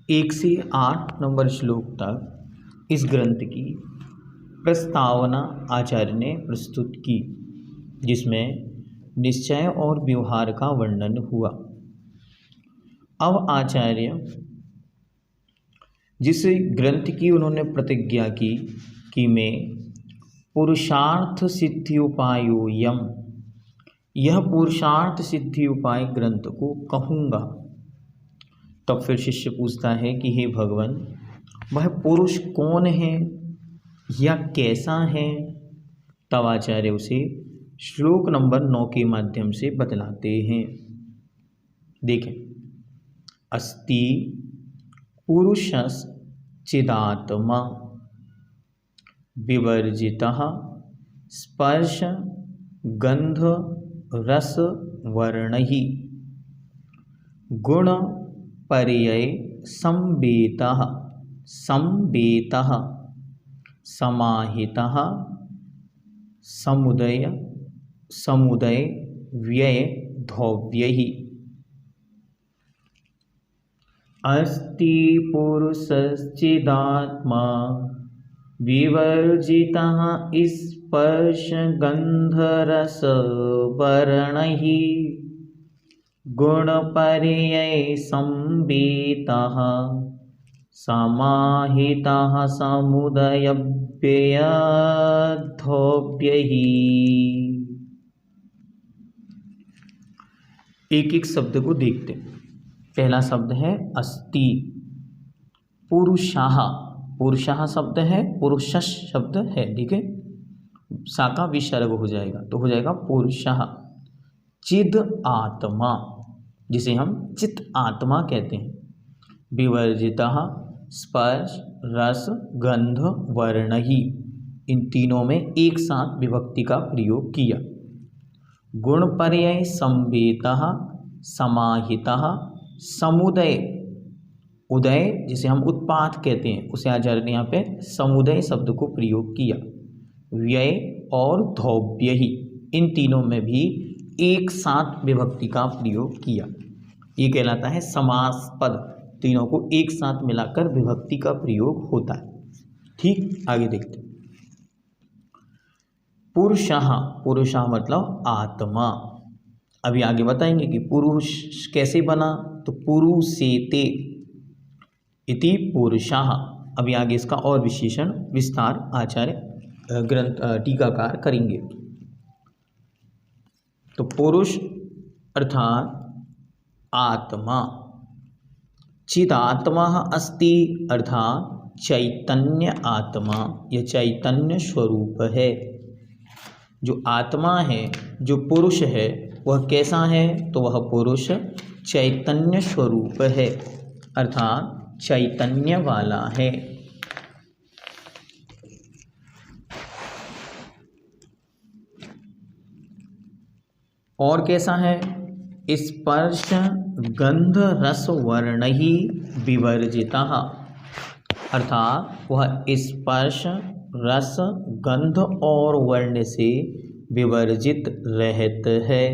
1 से 8 नंबर श्लोक तक इस ग्रंथ की प्रस्तावना आचार्य ने प्रस्तुत की, जिसमें निश्चय और व्यवहार का वर्णन हुआ। अब आचार्य जिस ग्रंथ की उन्होंने प्रतिज्ञा की कि मैं पुरुषार्थ सिद्धि उपायोयम, यह पुरुषार्थ सिद्धि उपाय ग्रंथ को कहूँगा। तब फिर शिष्य पूछता है कि हे भगवान, वह पुरुष कौन है या कैसा है? तब आचार्य उसे श्लोक नंबर 9 के माध्यम से बतलाते हैं। देखें, अस्ति पुरुषस् चिदात्मा विवर्जितः स्पर्श गंध रस वर्णैः गुण पर्यय संवेतः समाहितः समुदय व्यय धौव्यैः। अस्ति पुरुषश्चिदात्मा विवर्जितः स्पर्श गंध रस वर्णैः गुणपर्यय संवेतः समाहितः समुदय व्यय धौव्यैः। एक एक शब्द को देखते हैं। पहला शब्द है अस्ति, पुरुषः। पुरुषः शब्द है, पुरुषस् शब्द है, ठीक है, सा का विसर्ग हो जाएगा तो हो जाएगा पुरुषः। चिद आत्मा, जिसे हम चित आत्मा कहते हैं। विवर्जितः स्पर्श रस गंध वर्णहि, इन तीनों में एक साथ विभक्ति का प्रयोग किया। गुण पर्यय संवेतः समाहितः समुदय, उदय जिसे हम उत्पात कहते हैं उसे आचार्य ने यहाँ पे समुदय शब्द को प्रयोग किया। व्यय और धौव्यहि, इन तीनों में भी एक साथ विभक्ति का प्रयोग किया। ये कहलाता है समास पद, तीनों को एक साथ मिलाकर विभक्ति का प्रयोग होता है। ठीक, आगे देखते हैं। पुरुषः, पुरुषः मतलब आत्मा। अभी आगे बताएंगे कि पुरुष कैसे बना, तो पुरुषेते इति पुरुषः। अभी आगे इसका और विशेषण विस्तार आचार्य ग्रंथ टीकाकार करेंगे। तो पुरुष अर्थात आत्मा, चिदात्मा अस्ति अर्थात चैतन्य आत्मा, यह चैतन्य स्वरूप है। जो आत्मा है, जो पुरुष है, वह कैसा है? तो वह पुरुष चैतन्य स्वरूप है अर्थात चैतन्य वाला है। और कैसा है? स्पर्श गंध रस वर्णहि विवर्जितः, अर्थात वह स्पर्श रस गंध और वर्ण से विवर्जित रहत है।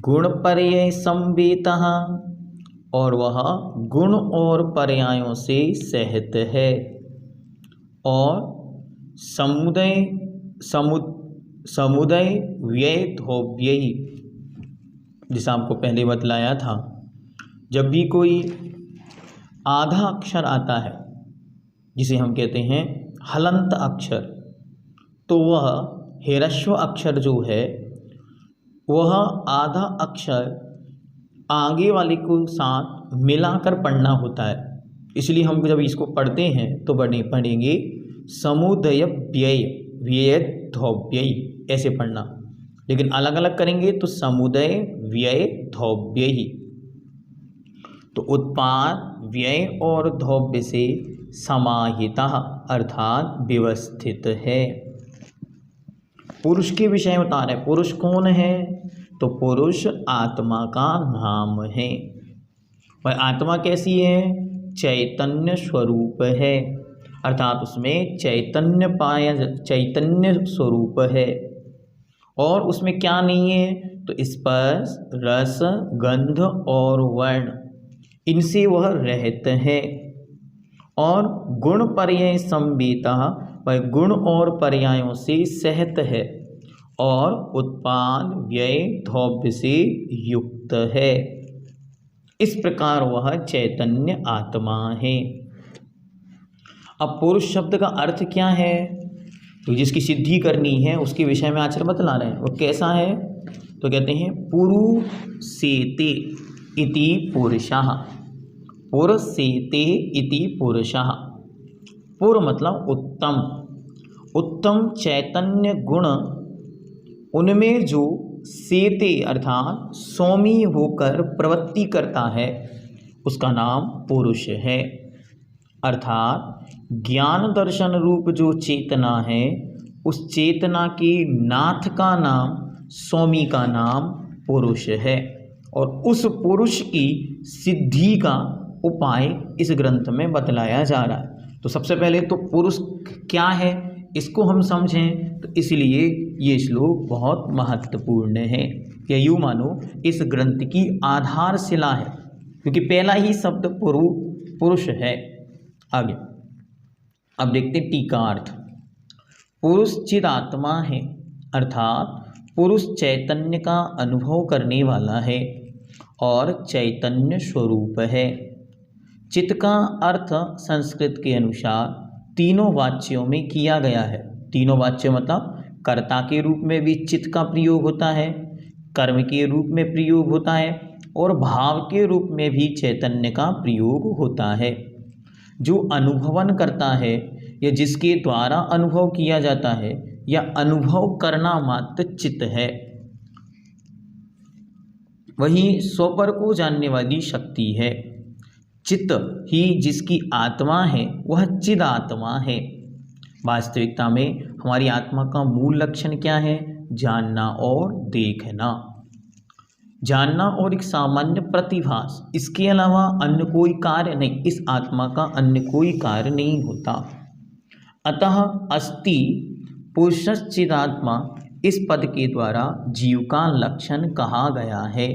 गुण पर्यय संवेतः, और वह गुण और पर्यायों से सहित है। और समुदय व्यय धौव्यैः, जिसे आपको पहले बतलाया था, जब भी कोई आधा अक्षर आता है जिसे हम कहते हैं हलंत अक्षर, तो वह ह्रस्व अक्षर जो है वह आधा अक्षर आगे वाले को साथ मिलाकर पढ़ना होता है। इसलिए हम जब इसको पढ़ते हैं तो पढ़ेंगे समुदय व्यय व्यय धौव्यैः, ऐसे पढ़ना। लेकिन अलग अलग करेंगे तो समुदय व्यय धौव्यैः। तो उत्पाद व्यय और धौव्य से समाहितः अर्थात व्यवस्थित है। पुरुष के विषय में बता रहे, पुरुष कौन है? तो पुरुष आत्मा का नाम है। वह आत्मा कैसी है? चैतन्य स्वरूप है, अर्थात उसमें चैतन्य स्वरूप है। और उसमें क्या नहीं है? तो स्पर्श रस गंध और वर्ण, इनसे वह रहित है। और गुण पर्याय संवेता, वह गुण और पर्यायों से सहित है और उत्पाद व्यय धौव्य से युक्त है। इस प्रकार वह चैतन्य आत्मा है। अब पुरुष शब्द का अर्थ क्या है, तो जिसकी सिद्धि करनी है उसके विषय में आचार्य बतला रहे हैं। वो कैसा है, तो कहते हैं पुरुषेते इति पुरुषः। पुरुषेते इति पुरुषः। पुर मतलब उत्तम, उत्तम चैतन्य गुण, उनमें जो सेते अर्थात स्वामी होकर प्रवृत्ति करता है उसका नाम पुरुष है। अर्थात ज्ञान दर्शन रूप जो चेतना है उस चेतना के नाथ का नाम, स्वामी का नाम पुरुष है। और उस पुरुष की सिद्धि का उपाय इस ग्रंथ में बतलाया जा रहा है। तो सबसे पहले तो पुरुष क्या है इसको हम समझें, तो इसलिए ये श्लोक बहुत महत्वपूर्ण है। या यूँ मानो इस ग्रंथ की आधारशिला है, क्योंकि पहला ही शब्द पुरुष है। आगे अब देखते हैं टीकार्थ। पुरुष चिदात्मा है, अर्थात पुरुष चैतन्य का अनुभव करने वाला है और चैतन्य स्वरूप है। चित्त का अर्थ संस्कृत के अनुसार तीनों वाच्यों में किया गया है। तीनों वाच्य मतलब कर्ता के रूप में भी चित्त का प्रयोग होता है, कर्म के रूप में प्रयोग होता है और भाव के रूप में भी चैतन्य का प्रयोग होता है। जो अनुभवन करता है या जिसके द्वारा अनुभव किया जाता है या अनुभव करना मात्र चित्त है, वही स्वपर को जानने वाली शक्ति है। चित्त ही जिसकी आत्मा है वह चिदात्मा है। वास्तविकता में हमारी आत्मा का मूल लक्षण क्या है, जानना और देखना। जानना और एक सामान्य प्रतिभास, इसके अलावा अन्य कोई कार्य नहीं, इस आत्मा का अन्य कोई कार्य नहीं होता। अतः अस्ति पुरुषश्चिदात्मा इस पद के द्वारा जीव का लक्षण कहा गया है।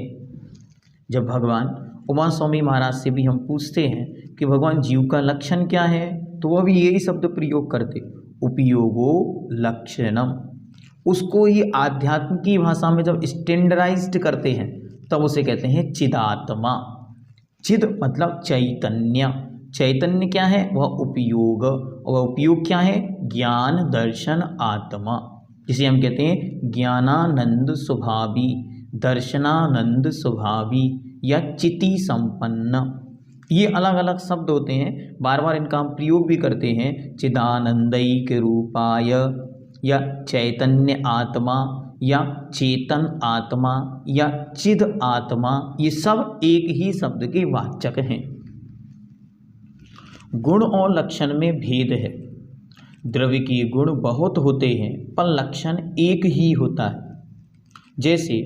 जब भगवान उमा स्वामी महाराज से भी हम पूछते हैं कि भगवान जीव का लक्षण क्या है, तो वह भी यही शब्द प्रयोग करते, उपयोगो लक्षणम। उसको ही आध्यात्म की भाषा में जब स्टैंडर्डाइज्ड करते हैं तब उसे कहते हैं चिदात्मा। चिद मतलब चैतन्य, चैतन्य क्या है, वह उपयोग, और वह उपयोग क्या है, ज्ञान दर्शन आत्मा, जिसे हम कहते हैं ज्ञानानंद स्वभावी, दर्शनानंद स्वभावी या चिति संपन्न। ये अलग अलग शब्द होते हैं, बार बार इनका हम प्रयोग भी करते हैं। चिदानंदैक रूपाय या चैतन्य आत्मा या चेतन आत्मा या चिद आत्मा, ये सब एक ही शब्द के वाचक हैं। गुण और लक्षण में भेद है। द्रव्य के गुण बहुत होते हैं पर लक्षण एक ही होता है। जैसे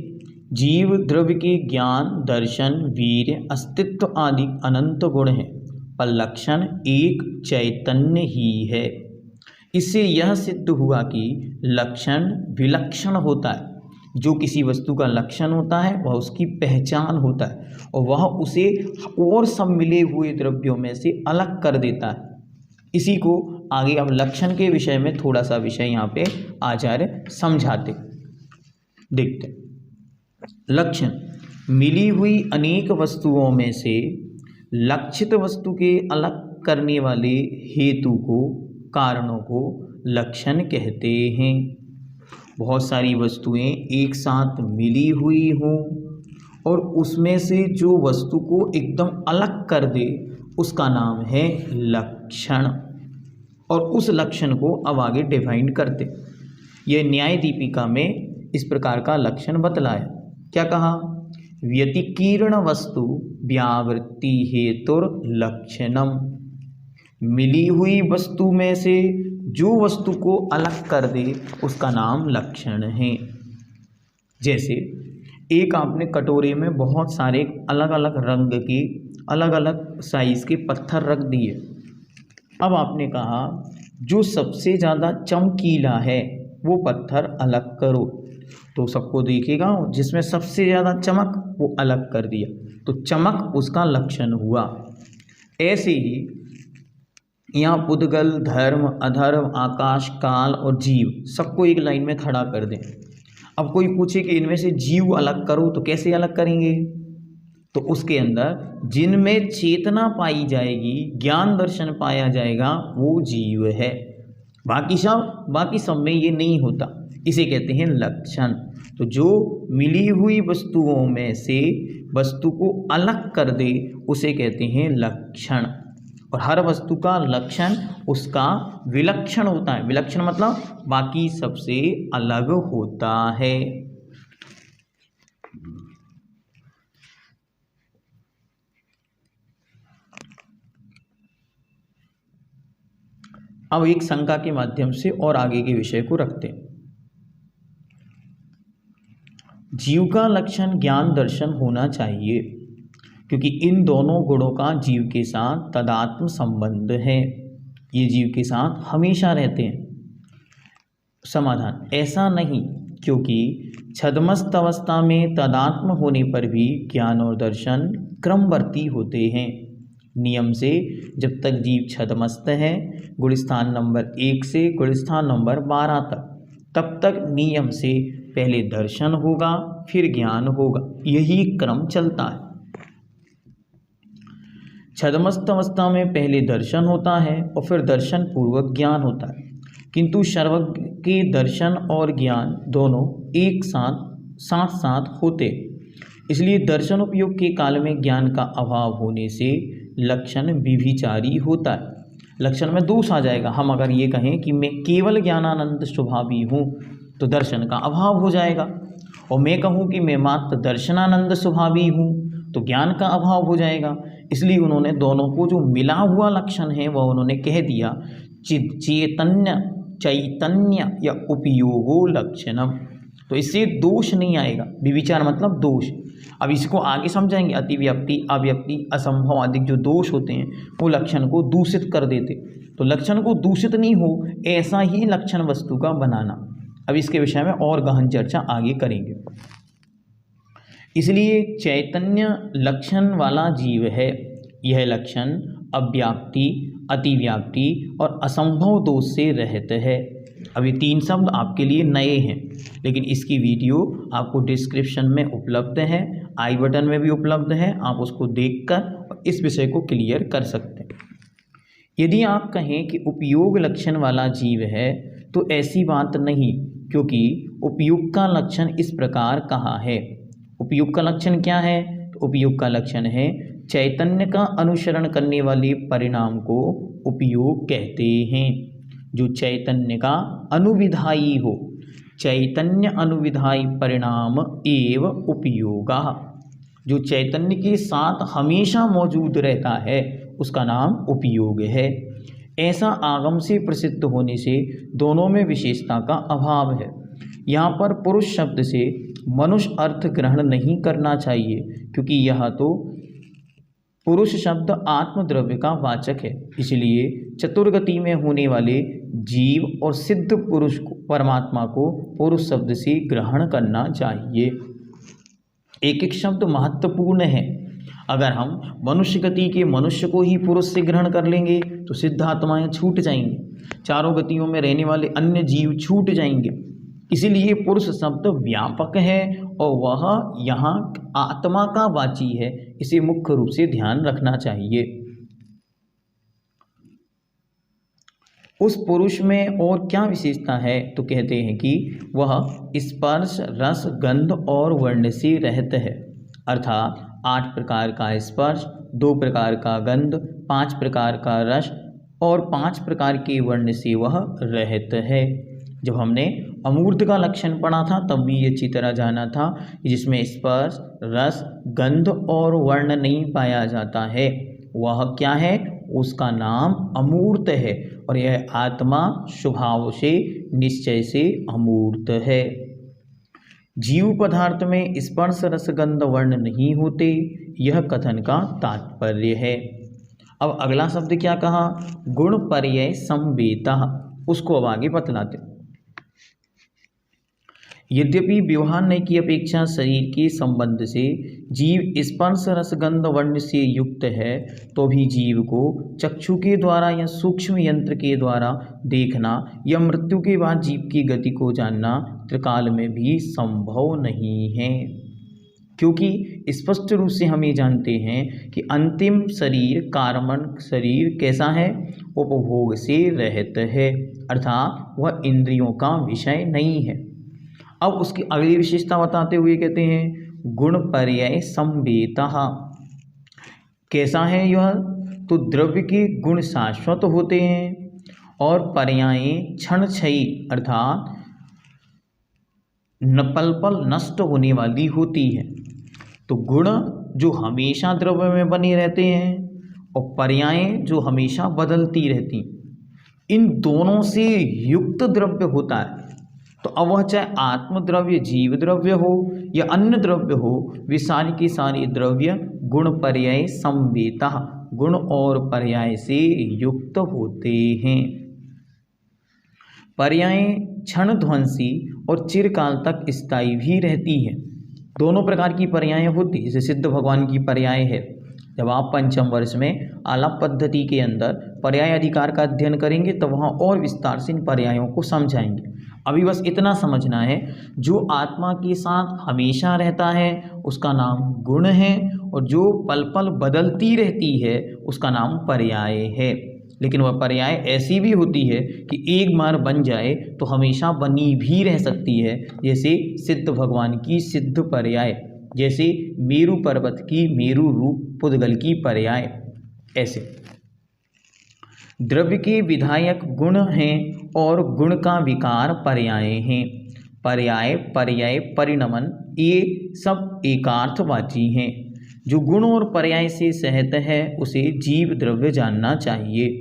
जीव द्रव्य के ज्ञान दर्शन वीर्य अस्तित्व आदि अनंत गुण हैं पर लक्षण एक चैतन्य ही है। इससे यह सिद्ध हुआ कि लक्षण विलक्षण होता है। जो किसी वस्तु का लक्षण होता है वह उसकी पहचान होता है और वह उसे और सब मिले हुए द्रव्यों में से अलग कर देता है। इसी को आगे अब लक्षण के विषय में थोड़ा सा विषय यहाँ पे आचार्य समझाते, देखते। लक्षण मिली हुई अनेक वस्तुओं में से लक्षित वस्तु के अलग करने वाले हेतु को, कारणों को लक्षण कहते हैं। बहुत सारी वस्तुएं एक साथ मिली हुई हों और उसमें से जो वस्तु को एकदम अलग कर दे उसका नाम है लक्षण। और उस लक्षण को अब आगे डिफाइन करते। यह न्याय दीपिका में इस प्रकार का लक्षण बतलाया। क्या कहा, व्यतिकीर्ण वस्तु व्यावृत्ति हेतुर लक्षणम। मिली हुई वस्तु में से जो वस्तु को अलग कर दे उसका नाम लक्षण है। जैसे एक आपने कटोरे में बहुत सारे अलग अलग रंग के अलग अलग साइज़ के पत्थर रख दिए। अब आपने कहा जो सबसे ज़्यादा चमकीला है वो पत्थर अलग करो। तो सबको देखेगा, जिसमें सबसे ज़्यादा चमक वो अलग कर दिया, तो चमक उसका लक्षण हुआ। ऐसे ही यहाँ पुद्गल, धर्म, अधर्म, आकाश, काल और जीव सबको एक लाइन में खड़ा कर दें। अब कोई पूछे कि इनमें से जीव अलग करो, तो कैसे अलग करेंगे? तो उसके अंदर जिनमें चेतना पाई जाएगी, ज्ञान दर्शन पाया जाएगा, वो जीव है। बाकी सब में ये नहीं होता, इसे कहते हैं लक्षण। तो जो मिली हुई वस्तुओं में से वस्तु को अलग कर दे उसे कहते हैं लक्षण। और हर वस्तु का लक्षण उसका विलक्षण होता है। विलक्षण मतलब बाकी सबसे अलग होता है। अब एक शंका के माध्यम से और आगे के विषय को रखते हैं। जीव का लक्षण ज्ञान दर्शन होना चाहिए, क्योंकि इन दोनों गुणों का जीव के साथ तदात्म संबंध है। ये जीव के साथ हमेशा रहते हैं। समाधान: ऐसा नहीं, क्योंकि छद्मस्त अवस्था में तदात्म होने पर भी ज्ञान और दर्शन क्रमवर्ती होते हैं। नियम से जब तक जीव छद्मस्त है, गुणस्थान नंबर 1 से गुणस्थान नंबर 12 तक, तब तक नियम से पहले दर्शन होगा, फिर ज्ञान होगा। यही क्रम चलता है। छद्मस्त अवस्था में पहले दर्शन होता है और फिर दर्शन पूर्वक ज्ञान होता है, किंतु सर्वज्ञ के दर्शन और ज्ञान दोनों एक साथ साथ होते। इसलिए दर्शन उपयोग के काल में ज्ञान का अभाव होने से लक्षण विभिचारी होता है। लक्षण में दोष आ जाएगा। हम अगर ये कहें कि मैं केवल ज्ञानानंद स्वभावी हूँ तो दर्शन का अभाव हो जाएगा, और मैं कहूँ कि मैं मात्र दर्शनानंद स्वभावी हूँ तो ज्ञान का अभाव हो जाएगा। इसलिए उन्होंने दोनों को जो मिला हुआ लक्षण है वह उन्होंने कह दिया चैतन्य या उपयोगो लक्षणम। तो इससे दोष नहीं आएगा। विविचार मतलब दोष। अब इसको आगे समझाएंगे। अतिव्याप्ति, अव्यक्ति, असंभव आदि जो दोष होते हैं वो लक्षण को दूषित कर देते। तो लक्षण को दूषित नहीं हो ऐसा ही लक्षण वस्तु का बनाना। अब इसके विषय में और गहन चर्चा आगे करेंगे। इसलिए चैतन्य लक्षण वाला जीव है। यह लक्षण अव्याप्ति, अतिव्याप्ति और असंभव दोष से रहित है। अभी 3 शब्द आपके लिए नए हैं, लेकिन इसकी वीडियो आपको डिस्क्रिप्शन में उपलब्ध है, आई बटन में भी उपलब्ध है। आप उसको देखकर इस विषय को क्लियर कर सकते हैं। यदि आप कहें कि उपयोग लक्षण वाला जीव है तो ऐसी बात नहीं, क्योंकि उपयोग का लक्षण इस प्रकार कहा है। उपयोग का लक्षण क्या है? तो उपयोग का लक्षण है चैतन्य का अनुसरण करने वाले परिणाम को उपयोग कहते हैं। जो चैतन्य का अनुविधायी हो, चैतन्य अनुविधायी परिणाम एव उपयोगा। जो चैतन्य के साथ हमेशा मौजूद रहता है उसका नाम उपयोग है। ऐसा आगम से प्रसिद्ध होने से दोनों में विशेषता का अभाव है। यहाँ पर पुरुष शब्द से मनुष्य अर्थ ग्रहण नहीं करना चाहिए, क्योंकि यह तो पुरुष शब्द आत्मद्रव्य का वाचक है। इसलिए चतुर्गति में होने वाले जीव और सिद्ध पुरुष को, परमात्मा को पुरुष शब्द से ग्रहण करना चाहिए। एक एक शब्द महत्वपूर्ण है। अगर हम मनुष्य गति के मनुष्य को ही पुरुष से ग्रहण कर लेंगे तो सिद्ध आत्माएं छूट जाएंगी, चारों गतियों में रहने वाले अन्य जीव छूट जाएंगे। इसीलिए पुरुष शब्द व्यापक है और वह यहाँ आत्मा का वाची है। इसे मुख्य रूप से ध्यान रखना चाहिए। उस पुरुष में और क्या विशेषता है? तो कहते हैं कि वह स्पर्श, रस, गंध और वर्ण से रहित है। अर्थात 8 प्रकार का स्पर्श, 2 प्रकार का गंध, 5 प्रकार का रस और 5 प्रकार के वर्ण से वह रहित है। जब हमने अमूर्त का लक्षण पढ़ा था तब भी ये अच्छी तरह जाना था, जिसमें स्पर्श, रस, गंध और वर्ण नहीं पाया जाता है वह क्या है? उसका नाम अमूर्त है। और यह आत्मा स्वभाव से, निश्चय से अमूर्त है। जीव पदार्थ में स्पर्श, रस, गंध, वर्ण नहीं होते, यह कथन का तात्पर्य है। अब अगला शब्द क्या कहा? गुण पर्यय संवेतः। उसको अब आगे बतलाते। यद्यपि व्यवहार नय की अपेक्षा शरीर के संबंध से जीव स्पर्श रसगंध वर्ण से युक्त है, तो भी जीव को चक्षु के द्वारा या सूक्ष्म यंत्र के द्वारा देखना या मृत्यु के बाद जीव की गति को जानना त्रिकाल में भी संभव नहीं है, क्योंकि स्पष्ट रूप से हम ये जानते हैं कि अंतिम शरीर कार्बन शरीर कैसा है, उपभोग से रहित है, अर्थात वह इंद्रियों का विषय नहीं है। अब उसकी अगली विशेषता बताते हुए कहते हैं गुण पर्याय संवेतः। कैसा है यह? तो द्रव्य के गुण शाश्वत होते हैं और पर्याय क्षणक्षयी अर्थात पल पल नष्ट होने वाली होती है। तो गुण जो हमेशा द्रव्य में बने रहते हैं और पर्याय जो हमेशा बदलती रहती, इन दोनों से युक्त द्रव्य होता है। तो अब वह चाहे आत्मद्रव्य जीव द्रव्य हो या अन्य द्रव्य हो, वे सारे के सारे द्रव्य गुण पर्याय संवेता गुण और पर्याय से युक्त होते हैं। पर्याय क्षणध्वंसी और चिरकाल तक स्थायी भी रहती है। दोनों प्रकार की पर्याय होती है। जैसे सिद्ध भगवान की पर्याय है, जब आप पंचम वर्ष में आलाप पद्धति के अंदर पर्याय अधिकार का अध्ययन करेंगे तो वहाँ और विस्तार से इन पर्यायों को समझाएंगे। अभी बस इतना समझना है, जो आत्मा के साथ हमेशा रहता है उसका नाम गुण है, और जो पल पल बदलती रहती है उसका नाम पर्याय है। लेकिन वह पर्याय ऐसी भी होती है कि एक बार बन जाए तो हमेशा बनी भी रह सकती है, जैसे सिद्ध भगवान की सिद्ध पर्याय, जैसे मेरु पर्वत की मेरु रूप पुद्गल की पर्याय। ऐसे द्रव्य के विधायक गुण हैं और गुण का विकार पर्याय हैं। पर्याय पर्याय परिणमन ये सब एकार्थवाची हैं। जो गुण और पर्याय से सहित है उसे जीव द्रव्य जानना चाहिए।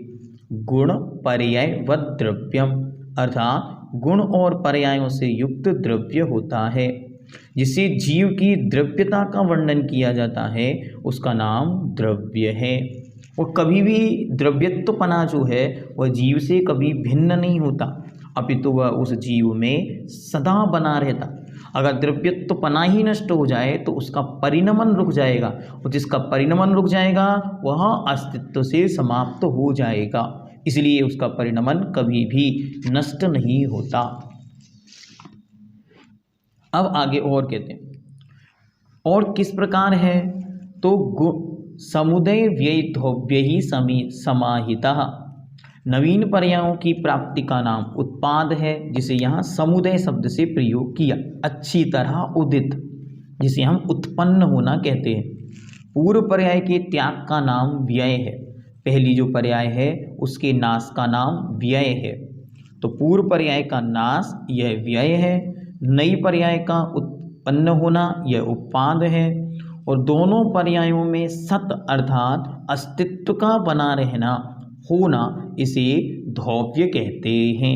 गुण पर्याय व द्रव्यम अर्थात गुण और पर्यायों से युक्त द्रव्य होता है, जिससे जीव की द्रव्यता का वर्णन किया जाता है, उसका नाम द्रव्य है। और कभी भी द्रव्यत्वपना जो है वह जीव से कभी भिन्न नहीं होता, अपितु वह उस जीव में सदा बना रहता। अगर द्रव्यत्वपना ही नष्ट हो जाए तो उसका परिणमन रुक जाएगा, और जिसका परिणमन रुक जाएगा वह अस्तित्व से समाप्त हो जाएगा, इसलिए उसका परिणमन कभी भी नष्ट नहीं होता। अब आगे और कहते हैं, और किस प्रकार है? तो समुदय व्यय ही समाहितः नवीन पर्यायों की प्राप्ति का नाम उत्पाद है, जिसे यहाँ समुदय शब्द से प्रयोग किया। अच्छी तरह उदित, जिसे हम उत्पन्न होना कहते हैं। पूर्व पर्याय के त्याग का नाम व्यय है। पहली जो पर्याय है उसके नाश का नाम व्यय है। तो पूर्व पर्याय का नाश यह व्यय है, नई पर्याय का उत्पन्न होना यह उत्पाद है, और दोनों पर्यायों में सत अर्थात अस्तित्व का बना रहना होना इसे धौव्य कहते हैं।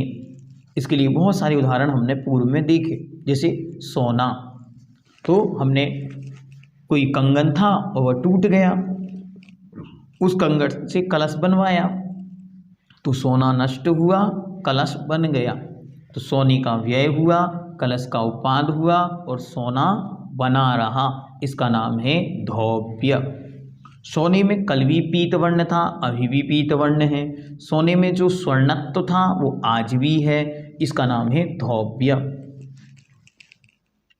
इसके लिए बहुत सारे उदाहरण हमने पूर्व में देखे, जैसे सोना। तो हमने कोई कंगन था और वह टूट गया, उस कंगन से कलश बनवाया तो सोना नष्ट हुआ, कलश बन गया। तो सोने का व्यय हुआ, कलश का उत्पाद हुआ और सोना बना रहा, इसका नाम है धौव्य। सोने में कल भी पीत वर्ण था, अभी भी पीत वर्ण है। सोने में जो स्वर्णत्व था वो आज भी है, इसका नाम है धौव्य।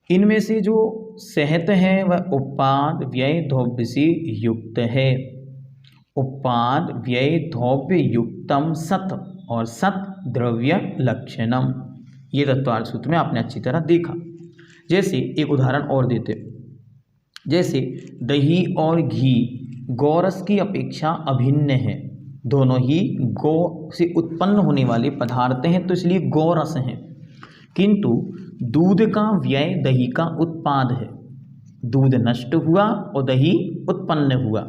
इनमें से जो सहत है वह उत्पाद व्यय धौव्य से युक्त है। उत्पाद व्यय धौव्य युक्तम सत, और सत द्रव्य लक्षणम। ये तत्वार्थ सूत्र में आपने अच्छी तरह देखा। जैसे एक उदाहरण और देते, जैसे दही और घी गौरस की अपेक्षा अभिन्न है। दोनों ही गौ से उत्पन्न होने वाले पदार्थ हैं, तो इसलिए गौरस हैं। किंतु दूध का व्यय दही का उत्पाद है। दूध नष्ट हुआ और दही उत्पन्न हुआ।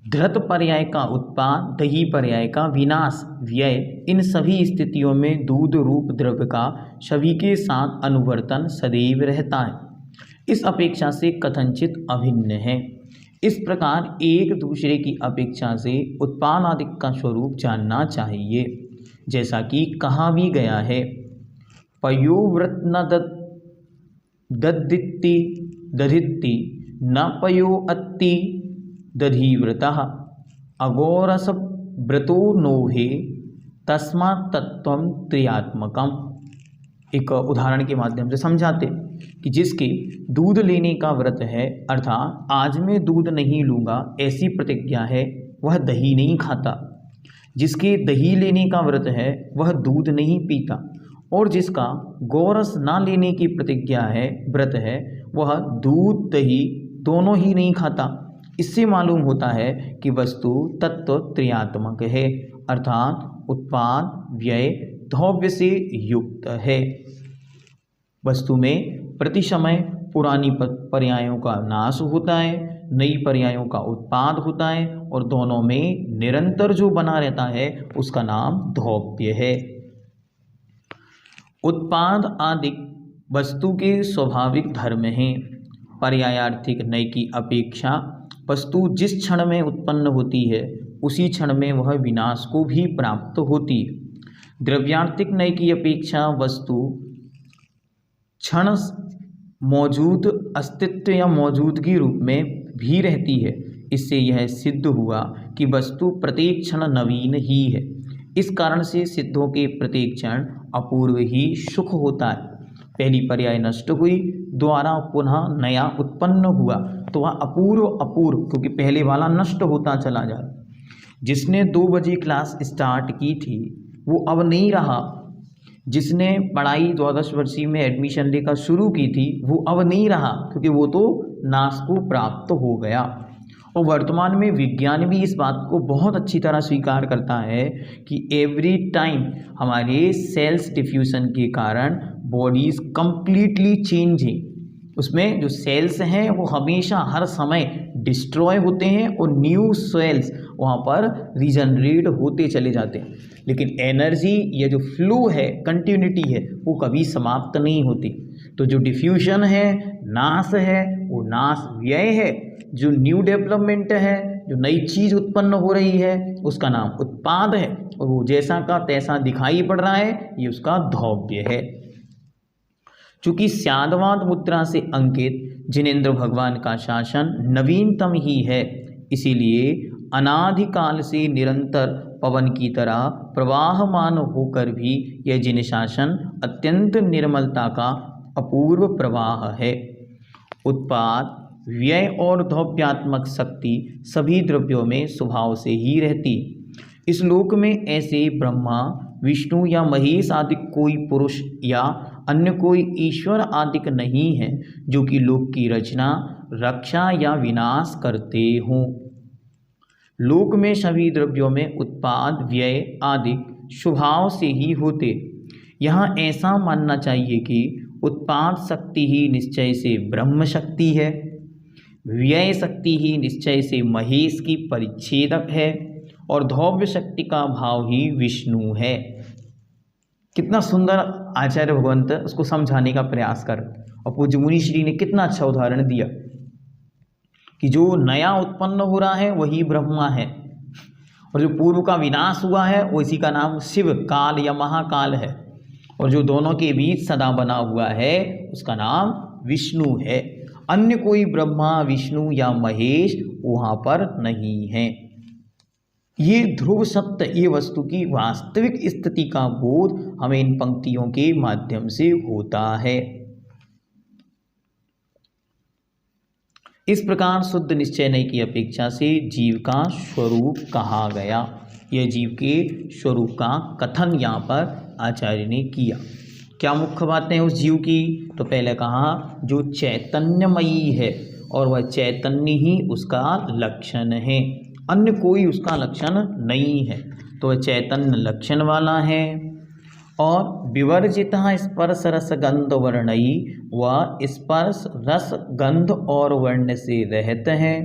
धृत पर्याय का उत्पाद, दही पर्याय का विनाश, व्यय। इन सभी स्थितियों में दूध रूप द्रव्य का सभी के साथ अनुवर्तन सदैव रहता है, इस अपेक्षा से कथनचित अभिन्न है। इस प्रकार एक दूसरे की अपेक्षा से उत्पाद आदि का स्वरूप जानना चाहिए, जैसा कि कहा भी गया है, पयोवृत्नदत् ददिति दधिति न पयो अत्ति दधिव्रतः अगोरस व्रतो नोहे तस्मात् तत्त्वं त्रियात्मकम्। एक उदाहरण के माध्यम से समझाते कि जिसके दूध लेने का व्रत है, अर्थात आज मैं दूध नहीं लूँगा ऐसी प्रतिज्ञा है, वह दही नहीं खाता। जिसके दही लेने का व्रत है वह दूध नहीं पीता, और जिसका गोरस ना लेने की प्रतिज्ञा है, व्रत है, वह दूध दही दोनों ही नहीं खाता। इससे मालूम होता है कि वस्तु तत्व त्रियात्मक है, अर्थात उत्पाद व्यय द्रव्य से युक्त है। वस्तु में प्रति समय पुरानी पर्यायों का नाश होता है, नई पर्यायों का उत्पाद होता है, और दोनों में निरंतर जो बना रहता है उसका नाम द्रव्य है। उत्पाद आदि वस्तु के स्वाभाविक धर्म हैं। पर्यायार्थिक नय की अपेक्षा वस्तु जिस क्षण में उत्पन्न होती है उसी क्षण में वह विनाश को भी प्राप्त होती है। द्रव्यार्थिक नय की अपेक्षा वस्तु क्षण मौजूद अस्तित्व या मौजूदगी रूप में भी रहती है। इससे यह सिद्ध हुआ कि वस्तु प्रत्येक क्षण नवीन ही है। इस कारण से सिद्धों के प्रत्येक क्षण अपूर्व ही सुख होता है। पहली पर्याय नष्ट हुई, द्वारा पुनः नया उत्पन्न हुआ, तो वह अपूर्व, क्योंकि पहले वाला नष्ट होता चला जा रहा। जिसने 2 बजे क्लास स्टार्ट की थी वो अब नहीं रहा। जिसने पढ़ाई द्वादश वर्षीय में एडमिशन लेकर शुरू की थी वो अब नहीं रहा, क्योंकि वो तो नाश को प्राप्त हो गया। और वर्तमान में विज्ञान भी इस बात को बहुत अच्छी तरह स्वीकार करता है कि एवरी टाइम हमारे सेल्स डिफ्यूजन के कारण बॉडीज कंप्लीटली चेंज है। उसमें जो सेल्स हैं वो हमेशा हर समय डिस्ट्रॉय होते हैं और न्यू सेल्स वहाँ पर रीजनरेट होते चले जाते हैं। लेकिन एनर्जी या जो फ्लो है, कंटिन्यूटी है, वो कभी समाप्त नहीं होती। तो जो डिफ्यूजन है, नाश है, वो नाश व्यय है। जो न्यू डेवलपमेंट है, जो नई चीज़ उत्पन्न हो रही है, उसका नाम उत्पाद है, और वो जैसा का तैसा दिखाई पड़ रहा है, ये उसका द्रव्य है। चूँकि स्यादवाद मुद्रा से अंकित जिनेंद्र भगवान का शासन नवीनतम ही है, इसीलिए अनादिकाल से निरंतर पवन की तरह प्रवाहमान होकर भी यह जिन शासन अत्यंत निर्मलता का अपूर्व प्रवाह है। उत्पाद व्यय और द्रव्यात्मक शक्ति सभी द्रव्यों में स्वभाव से ही रहती। इस लोक में ऐसे ब्रह्मा, विष्णु या महेश आदि कोई पुरुष या अन्य कोई ईश्वर आदि नहीं है जो कि लोक की रचना, रक्षा या विनाश करते हों। लोक में सभी द्रव्यों में उत्पाद व्यय आदि स्वभाव से ही होते। यहाँ ऐसा मानना चाहिए कि उत्पाद शक्ति ही निश्चय से ब्रह्म शक्ति है, व्यय शक्ति ही निश्चय से महेश की परिच्छेदक है, और द्रव्य शक्ति का भाव ही विष्णु है। कितना सुंदर आचार्य भगवंत उसको समझाने का प्रयास कर, और पूज्य मुनि श्री ने कितना अच्छा उदाहरण दिया कि जो नया उत्पन्न हो रहा है वही ब्रह्मा है, और जो पूर्व का विनाश हुआ है वो इसी का नाम शिव काल या महाकाल है, और जो दोनों के बीच सदा बना हुआ है उसका नाम विष्णु है। अन्य कोई ब्रह्मा, विष्णु या महेश वहाँ पर नहीं है। ये ध्रुव सत्य, ये वस्तु की वास्तविक स्थिति का बोध हमें इन पंक्तियों के माध्यम से होता है। इस प्रकार शुद्ध निश्चय नय की अपेक्षा से जीव का स्वरूप कहा गया। यह जीव के स्वरूप का कथन यहाँ पर आचार्य ने किया। क्या मुख्य बातें उस जीव की? तो पहले कहा जो चैतन्यमयी है, और वह चैतन्य ही उसका लक्षण है, अन्य कोई उसका लक्षण नहीं है। तो वह चैतन्य लक्षण वाला है। और विवर्जितः स्पर्श रस गंध वर्णयी, वह स्पर्श रस गंध और वर्ण से रहित है।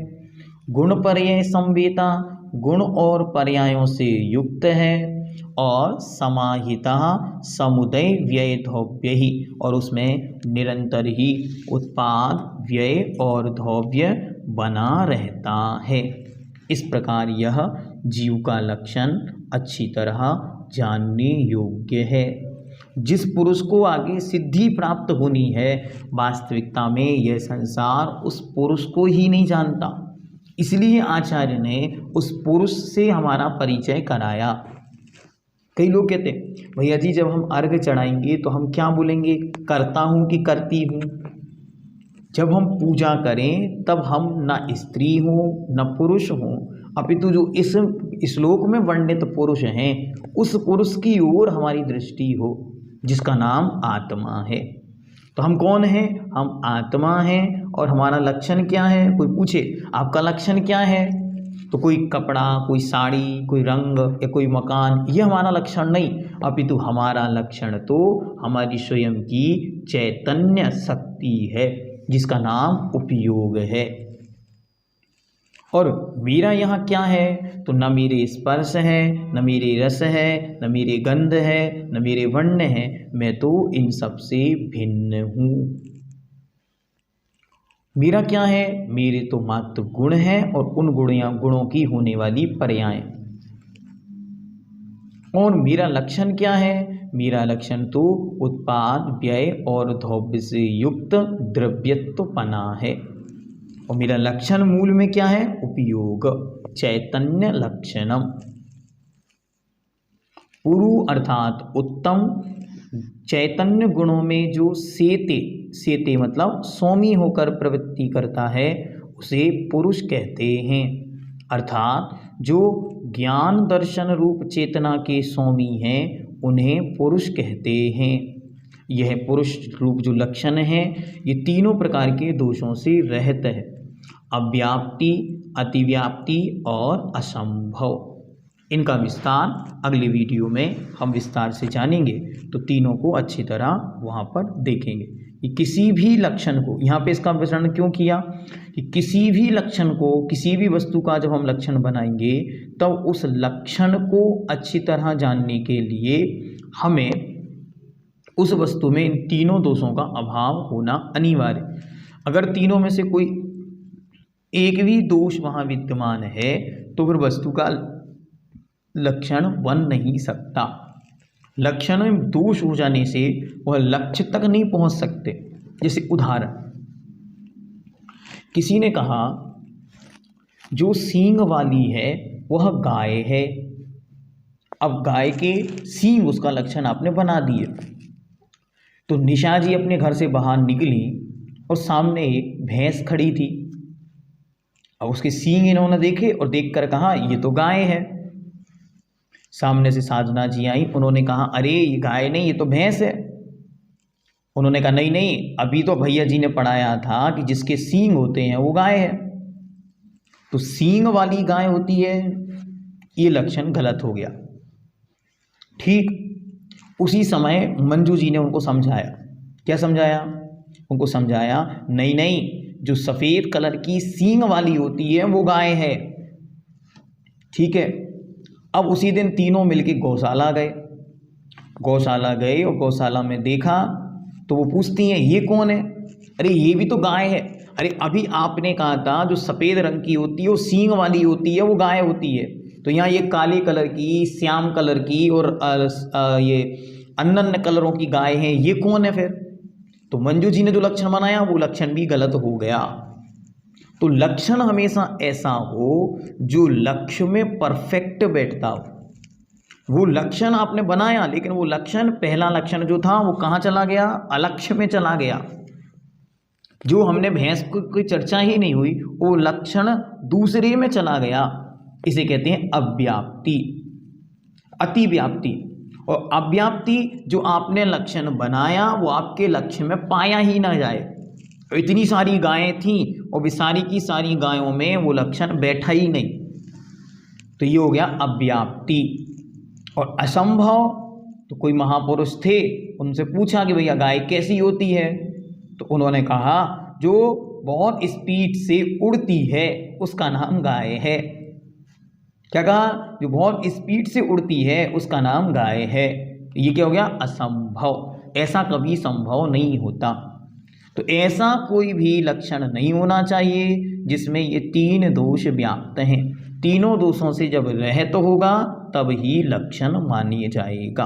गुण पर्याय संवेता, गुण और पर्यायों से युक्त है। और समाहितः समुदय व्यय द्रव्य ही, और उसमें निरंतर ही उत्पाद व्यय और द्रव्य बना रहता है। इस प्रकार यह जीव का लक्षण अच्छी तरह जानने योग्य है। जिस पुरुष को आगे सिद्धि प्राप्त होनी है, वास्तविकता में यह संसार उस पुरुष को ही नहीं जानता। इसलिए आचार्य ने उस पुरुष से हमारा परिचय कराया। कई लोग कहते हैं भैया जी जब हम अर्घ चढ़ाएंगे तो हम क्या बोलेंगे, करता हूँ कि करती हूँ। जब हम पूजा करें तब हम न स्त्री हों न पुरुष हों, अपितु जो इस श्लोक में वर्णित पुरुष हैं उस पुरुष की ओर हमारी दृष्टि हो, जिसका नाम आत्मा है। तो हम कौन हैं? हम आत्मा हैं। और हमारा लक्षण क्या है? कोई पूछे आपका लक्षण क्या है, तो कोई कपड़ा, कोई साड़ी, कोई रंग या कोई मकान, ये हमारा लक्षण नहीं, अपितु हमारा लक्षण तो हमारी स्वयं की चैतन्य शक्ति है, जिसका नाम उपयोग है। और मेरा यहाँ क्या है? तो न मेरे स्पर्श है, न मेरे रस है, न मेरे गंध है, न मेरे वर्ण है, मैं तो इन सब से भिन्न हूँ। मेरा क्या है? मेरे तो मात्र गुण हैं और उन गुणों की होने वाली पर्याय। और मेरा लक्षण क्या है? मेरा लक्षण तो उत्पाद, व्यय और द्रव्य से युक्त द्रव्यत्वपना है। और मेरा लक्षण मूल में क्या है? उपयोग, चैतन्य लक्षणम। पुरु अर्थात उत्तम चैतन्य गुणों में जो सेते मतलब स्वामी होकर प्रवृत्ति करता है उसे पुरुष कहते हैं। अर्थात जो ज्ञान दर्शन रूप चेतना के स्वामी हैं उन्हें पुरुष कहते हैं। यह पुरुष रूप जो लक्षण है ये तीनों प्रकार के दोषों से रहित है, अव्याप्ति, अतिव्याप्ति और असंभव। इनका विस्तार अगले वीडियो में हम विस्तार से जानेंगे, तो तीनों को अच्छी तरह वहाँ पर देखेंगे कि किसी भी लक्षण को, यहाँ पे इसका विवरण क्यों किया कि किसी भी लक्षण को, किसी भी वस्तु का जब हम लक्षण बनाएंगे तब उस लक्षण को अच्छी तरह जानने के लिए हमें उस वस्तु में इन तीनों दोषों का अभाव होना अनिवार्य। अगर तीनों में से कोई एक भी दोष वहाँ विद्यमान है तो फिर वस्तु का लक्षण बन नहीं सकता। लक्षण में दोष हो जाने से वह लक्ष्य तक नहीं पहुंच सकते। जैसे उदाहरण, किसी ने कहा जो सींग वाली है वह गाय है। अब गाय के सींग उसका लक्षण आपने बना दिए। तो निशा जी अपने घर से बाहर निकली और सामने एक भैंस खड़ी थी। अब उसके सींग इन्होंने देखे और देखकर कहा ये तो गाय है। सामने से साधना जी आई, उन्होंने कहा अरे ये गाय नहीं, ये तो भैंस है। उन्होंने कहा नहीं नहीं, अभी तो भैया जी ने पढ़ाया था कि जिसके सींग होते हैं वो गाय है, तो सींग वाली गाय होती है, ये लक्षण गलत हो गया। ठीक उसी समय मंजू जी ने उनको समझाया। क्या समझाया? उनको समझाया नहीं नहीं, जो सफ़ेद कलर की सींग वाली होती है वो गाय है। ठीक है। अब उसी दिन तीनों मिलके गौशाला गए। गौशाला गए और गौशाला में देखा तो वो पूछती हैं ये कौन है? अरे ये भी तो गाय है। अरे अभी आपने कहा था जो सफ़ेद रंग की होती है वो सींग वाली होती है, वो गाय होती है, तो यहाँ ये काले कलर की, श्याम कलर की और ये अन्य कलरों की गाय है, ये कौन है फिर? तो मंजू जी ने जो लक्षण बनाया वो लक्षण भी गलत हो गया। तो लक्षण हमेशा ऐसा हो जो लक्ष्य में परफेक्ट बैठता हो। वो लक्षण आपने बनाया लेकिन वो लक्षण, पहला लक्षण जो था वो कहाँ चला गया? अलक्ष्य में चला गया। जो हमने भैंस को कोई चर्चा ही नहीं हुई, वो लक्षण दूसरे में चला गया। इसे कहते हैं अव्याप्ति, अतिव्याप्ति। और अव्याप्ति जो आपने लक्षण बनाया वो आपके लक्ष्य में पाया ही ना जाए। इतनी सारी गायें थीं और वे सारी की सारी गायों में वो लक्षण बैठा ही नहीं, तो ये हो गया अव्याप्ति। और असंभव, तो कोई महापुरुष थे, उनसे पूछा कि भैया गाय कैसी होती है? तो उन्होंने कहा जो बहुत स्पीड से उड़ती है उसका नाम गाय है। क्या कहा? जो बहुत स्पीड से उड़ती है उसका नाम गाय है। ये क्या हो गया? असंभव। ऐसा कभी संभव नहीं होता। तो ऐसा कोई भी लक्षण नहीं होना चाहिए जिसमें ये तीन दोष व्याप्त हैं। तीनों दोषों से जब रहित होगा तब ही लक्षण मानिए जाएगा।